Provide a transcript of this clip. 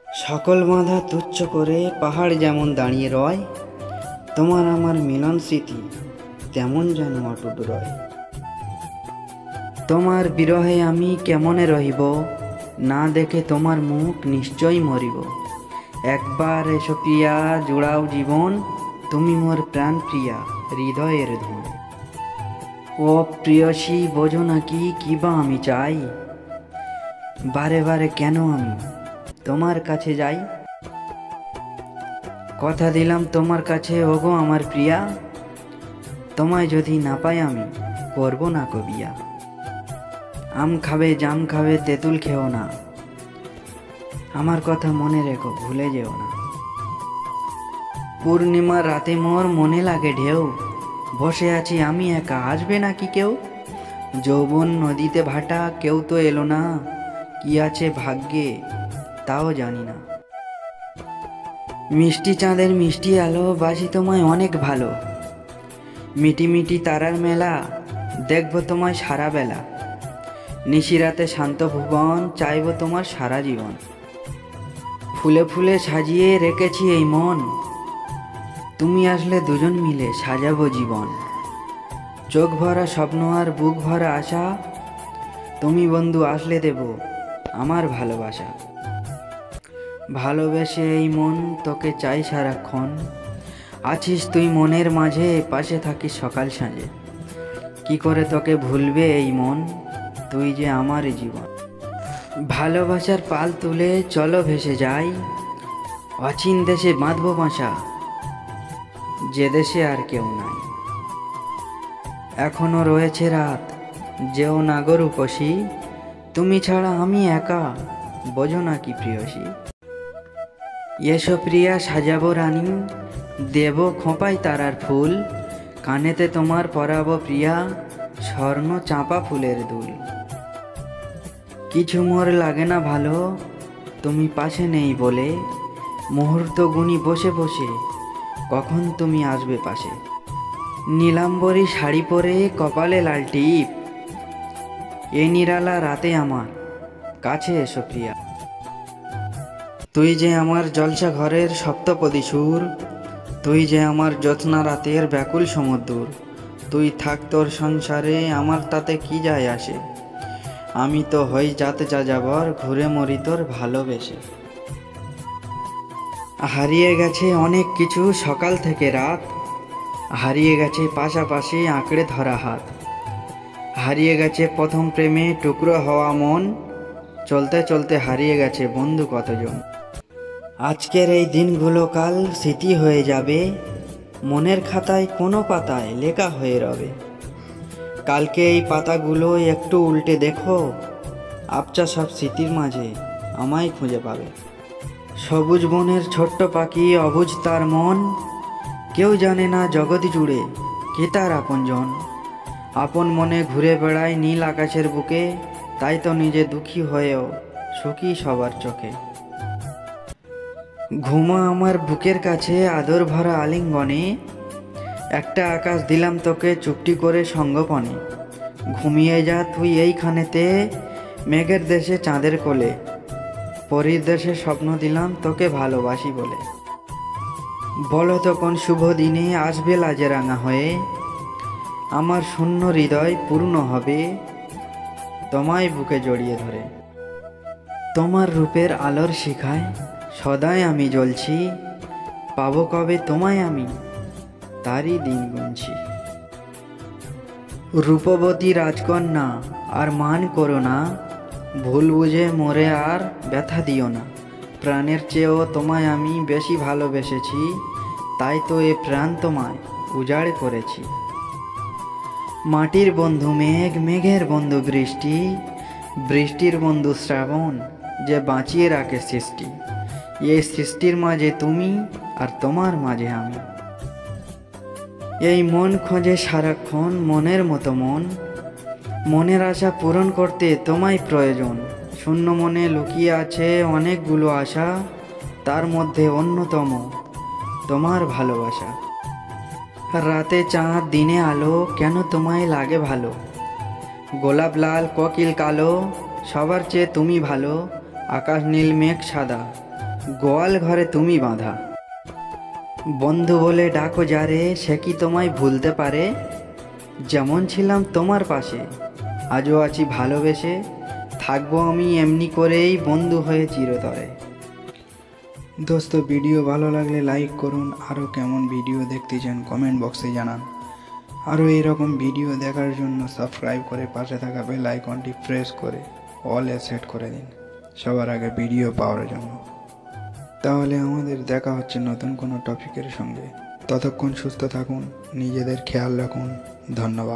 সকল বাঁধা তুচ্ছ করে পাহাড় যেমন দাঁড়িয়ে রয়, তোমার আমার মিলন স্মৃতি তেমন যেন অটুট রয়। তোমার বিরহে আমি কেমনে রহিব, না দেখে তোমার মুখ নিশ্চয়ই মরিব। একবার এসো প্রিয়া, জুড়াও জীবন, তুমি মোর প্রাণ প্রিয়া, হৃদয়ের ধন। ও প্রিয়সী, বোঝো নাকি কিবা আমি চাই, বারে বারে কেন আমি তোমার কাছে যাই। কথা দিলাম তোমার কাছে ওগো আমার প্রিয়া, তোমায় যদি না পাই আমি করব না কবিয়া। আম খাবে জাম খাবে তেঁতুল খেও না, আমার কথা মনে রেখো ভুলে যেও না। পূর্ণিমার রাতে মোর মনে লাগে ঢেউ, বসে আছি আমি একা, আসবে নাকি কেউ। যৌবন নদীতে ভাটা, কেউ তো এলো না, কি আছে ভাগ্যে তাও জানি না। মিষ্টি চাঁদের মিষ্টি আলো, বাসি তোমায় অনেক ভালো, মিটি মিটি তারার মেলা, দেখবো তোমায় সারা বেলা। নিশিরাতে শান্ত ভুবন, চাইবো তোমার সারা জীবন। ফুলে ফুলে সাজিয়ে রেখেছি এই মন, তুমি আসলে দুজন মিলে সাজাবো জীবন। চোখ ভরা স্বপ্ন আর বুক ভরা আশা, তুমি বন্ধু আসলে দেব আমার ভালোবাসা। ভালোবেসে এই মন তোকে চাই সারাক্ষণ, আছিস তুই মনের মাঝে, পাশে থাকিস সকাল সাঁঝে। কি করে তোকে ভুলবে এই মন, তুই যে আমার জীবন। ভালোবাসার পাল তুলে চলো ভেসে যাই, অচিন দেশে বাঁধবো বাসা, যে দেশে আর কেউ নাই। এখনো রয়েছে রাত, যেও নাগর উপসী, তুমি ছাড়া আমি একা, বোঝো নাকি প্রিয়সী। এসো প্রিয়া সাজাবো রানী, দেব খোঁপায় তারার ফুল, কানেতে তোমার পরাবো প্রিয়া, স্বর্ণ চাঁপা ফুলের দুল। কিছু মোর লাগে না ভালো, তুমি পাশে নেই বলে, মুহূর্ত গুনি বসে বসে, কখন তুমি আসবে পাশে। নীলাম্বরী শাড়ি পরে কপালে লাল টিপ, এ নিরালা রাতে আমার কাছে এসো প্রিয়া। তুই যে আমার জলসা ঘরের সপ্তপদী সুর, তুই যে আমার জ্যোৎস্না রাতের ব্যাকুল সমুদ্র। তুই থাক তোর সংসারে, আমার তাতে কি যায় আসে, আমি তো হই যাতে যাযাবর, ঘুরে মরি তোর ভালোবেসে। হারিয়ে গেছে অনেক কিছু সকাল থেকে রাত, হারিয়ে গেছে পাশাপাশি আঁকড়ে ধরা হাত। হারিয়ে গেছে প্রথম প্রেমে টুকরো হওয়া মন, চলতে চলতে হারিয়ে গেছে বন্ধু কতজন। আজকের এই দিনগুলো কাল স্মৃতি হয়ে যাবে, মনের খাতায় কোনো পাতায় লেখা হয়ে রবে। কালকে এই পাতাগুলো একটু উল্টে দেখো, আপচা সব স্মৃতির মাঝে আমায় খুঁজে পাবে। সবুজ বনের ছোট্ট পাখি অবুঝ তার মন, কেউ জানে না জগৎ জুড়ে কে তার আপনজন। আপন মনে ঘুরে বেড়ায় নীল আকাশের বুকে, তাই তো নিজে দুঃখী হয়েও সুখী সবার চোখে। ঘুমা আমার বুকের কাছে আদর ভরা আলিঙ্গনে, একটা আকাশ দিলাম তোকে চুপটি করে সঙ্গোপনে। ঘুমিয়ে যা তুই এইখানেতে, মেঘের দেশে চাঁদের কোলে, পরীর দেশে স্বপ্ন দিলাম তোকে ভালোবাসি বলে। বলো তো কোন শুভ দিনে আসবে লাজে রাঙা হয়ে, আমার শূন্য হৃদয় পূর্ণ হবে তোমায় বুকে জড়িয়ে ধরে। তোমার রূপের আলোর শিখায় সদাই আমি জ্বলছি, পাবো কবে তোমায় আমি তারই দিন গুনছি। রূপবতী রাজকন্যা আর মান করো না, ভুল বুঝে মরে আর ব্যথা দিও না। প্রাণের চেয়েও তোমায় আমি বেশি ভালোবেসেছি, তাই তো এ প্রাণ তোমায় উজাড় করেছি। মাটির বন্ধু মেঘ, মেঘের বন্ধু বৃষ্টি, বৃষ্টির বন্ধু শ্রাবণ, যে বাঁচিয়ে রাখে সৃষ্টি। এই সৃষ্টির মাঝে তুমি আর তোমার মাঝে আমি। এই মন খোঁজে সারাক্ষণ মনের মতো মন, মনের আশা পূরণ করতে তোমায় প্রয়োজন। শূন্য মনে লুকিয়ে আছে অনেকগুলো আশা, তার মধ্যে অন্যতম তোমার ভালোবাসা। রাতে চাঁদ দিনে আলো, কেন তোমায় লাগে ভালো। গোলাপ লাল কোকিল কালো, সবার চেয়ে তুমি ভালো। আকাশ নীল মেঘ সাদা, গোয়াল ঘরে তুমি বাঁধা। বন্ধু বলে ডাকো যারে, সে কি তোমায় ভুলতে পারে? যেমন ছিলাম তোমার পাশে, আজও আছি ভালোবেসে, থাকবো আমি এমনি করেই বন্ধু হয়ে চিরতরে। দোস্ত, ভিডিও ভালো লাগলে লাইক করুন। আরও কেমন ভিডিও দেখতে চান কমেন্ট বক্সে জানান। আরও এইরকম ভিডিও দেখার জন্য সাবস্ক্রাইব করে পাশে থাকা বেল আইকনটি প্রেস করে অলে সেট করে দিন সবার আগে ভিডিও পাওয়ার জন্য। তাহলে আমাদের দেখা হচ্ছে নতুন কোনো টপিকের সঙ্গে। ততক্ষণ সুস্থ থাকুন, নিজেদের খেয়াল রাখুন। ধন্যবাদ।